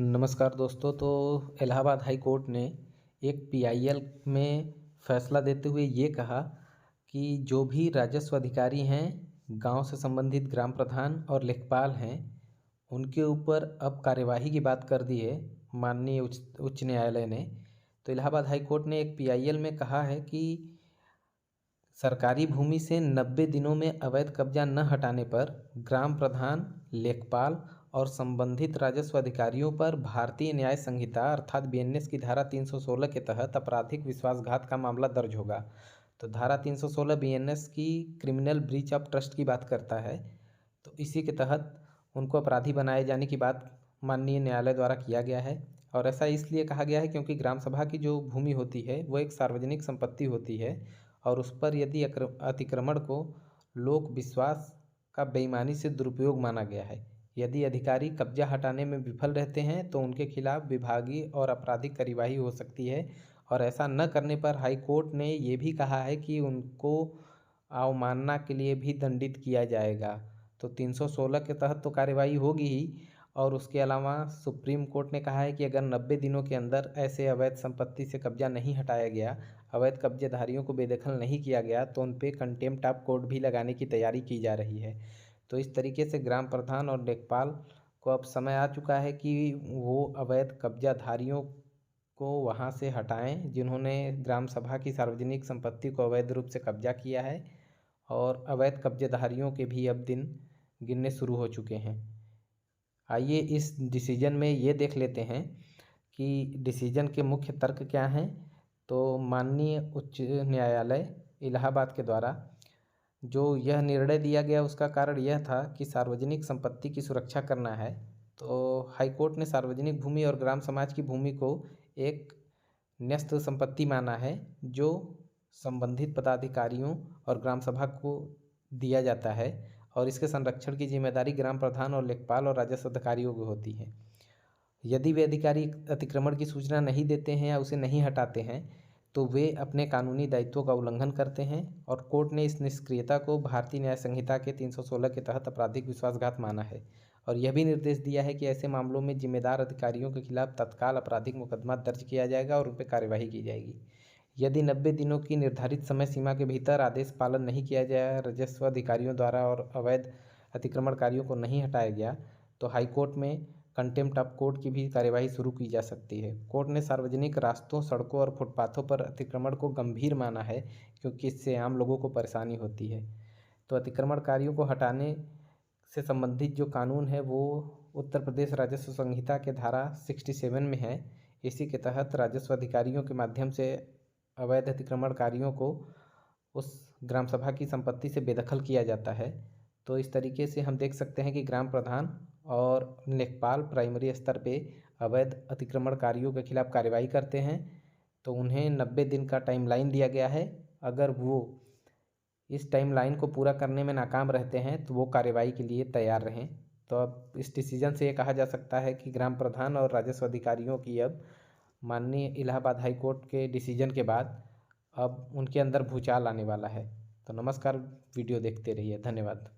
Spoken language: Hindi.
नमस्कार दोस्तों। तो इलाहाबाद हाई कोर्ट ने एक पीआईएल में फैसला देते हुए ये कहा कि जो भी राजस्व अधिकारी हैं, गांव से संबंधित ग्राम प्रधान और लेखपाल हैं, उनके ऊपर अब कार्यवाही की बात कर दी है माननीय उच्च न्यायालय ने। तो इलाहाबाद हाई कोर्ट ने एक पीआईएल में कहा है कि सरकारी भूमि से 90 दिनों में अवैध कब्जा न हटाने पर ग्राम प्रधान, लेखपाल और संबंधित राजस्व अधिकारियों पर भारतीय न्याय संहिता अर्थात बीएनएस की धारा 316 के तहत आपराधिक विश्वासघात का मामला दर्ज होगा। तो धारा 316 बीएनएस की क्रिमिनल ब्रीच ऑफ ट्रस्ट की बात करता है। तो इसी के तहत उनको अपराधी बनाए जाने की बात माननीय न्यायालय द्वारा किया गया है। और ऐसा इसलिए कहा गया है क्योंकि ग्राम सभा की जो भूमि होती है वो एक सार्वजनिक संपत्ति होती है और उस पर यदि अतिक्रमण को लोक विश्वास का बेईमानी से दुरुपयोग माना गया है, यदि अधिकारी कब्जा हटाने में विफल रहते हैं तो उनके खिलाफ विभागीय और आपराधिक कार्यवाही हो सकती है। और ऐसा न करने पर हाई कोर्ट ने ये भी कहा है कि उनको अवमानना के लिए भी दंडित किया जाएगा। तो 316 के तहत तो कार्यवाही होगी ही, और उसके अलावा सुप्रीम कोर्ट ने कहा है कि अगर 90 दिनों के अंदर ऐसे अवैध संपत्ति से कब्जा नहीं हटाया गया, अवैध कब्जेधारियों को बेदखल नहीं किया गया, तो उन पे कंटेम्प्ट ऑफ कोर्ट भी लगाने की तैयारी की जा रही है। तो इस तरीके से ग्राम प्रधान और लेखपाल को अब समय आ चुका है कि वो अवैध कब्जाधारियों को वहाँ से हटाएं जिन्होंने ग्राम सभा की सार्वजनिक संपत्ति को अवैध रूप से कब्जा किया है। और अवैध कब्जेधारियों के भी अब दिन गिनने शुरू हो चुके हैं। आइए इस डिसीजन में ये देख लेते हैं कि डिसीजन के मुख्य तर्क क्या हैं। तो माननीय उच्च न्यायालय इलाहाबाद के द्वारा जो यह निर्णय दिया गया उसका कारण यह था कि सार्वजनिक संपत्ति की सुरक्षा करना है। तो हाईकोर्ट ने सार्वजनिक भूमि और ग्राम समाज की भूमि को एक न्यस्त संपत्ति माना है जो संबंधित पदाधिकारियों और ग्राम सभा को दिया जाता है, और इसके संरक्षण की जिम्मेदारी ग्राम प्रधान और लेखपाल और राजस्व अधिकारियों की होती है। यदि वे अधिकारी अतिक्रमण की सूचना नहीं देते हैं या उसे नहीं हटाते हैं तो वे अपने कानूनी दायित्वों का उल्लंघन करते हैं, और कोर्ट ने इस निष्क्रियता को भारतीय न्याय संहिता के 316 के तहत आपराधिक विश्वासघात माना है। और यह भी निर्देश दिया है कि ऐसे मामलों में जिम्मेदार अधिकारियों के खिलाफ तत्काल आपराधिक मुकदमा दर्ज किया जाएगा और उन पर कार्यवाही की जाएगी। यदि 90 दिनों की निर्धारित समय सीमा के भीतर आदेश पालन नहीं किया जाए, राजस्व अधिकारियों द्वारा और अवैध अतिक्रमणकारियों को नहीं हटाया गया, तो हाईकोर्ट में कंटेम्प्ट ऑफ कोर्ट की भी कार्यवाही शुरू की जा सकती है। कोर्ट ने सार्वजनिक रास्तों, सड़कों और फुटपाथों पर अतिक्रमण को गंभीर माना है क्योंकि इससे आम लोगों को परेशानी होती है। तो अतिक्रमणकारियों को हटाने से संबंधित जो कानून है वो उत्तर प्रदेश राजस्व संहिता के धारा 67 में है। इसी के तहत राजस्व अधिकारियों के माध्यम से अवैध अतिक्रमणकारियों को उस ग्राम सभा की संपत्ति से बेदखल किया जाता है। तो इस तरीके से हम देख सकते हैं कि ग्राम प्रधान और लेखपाल प्राइमरी स्तर पे अवैध अतिक्रमणकारियों के खिलाफ कार्रवाई करते हैं, तो उन्हें 90 दिन का टाइमलाइन दिया गया है। अगर वो इस टाइमलाइन को पूरा करने में नाकाम रहते हैं तो वो कार्रवाई के लिए तैयार रहें। तो अब इस डिसीजन से ये कहा जा सकता है कि ग्राम प्रधान और राजस्व अधिकारियों की अब माननीय इलाहाबाद हाई कोर्ट के डिसीजन के बाद अब उनके अंदर भूचाल आने वाला है। तो नमस्कार, वीडियो देखते रहिए। धन्यवाद।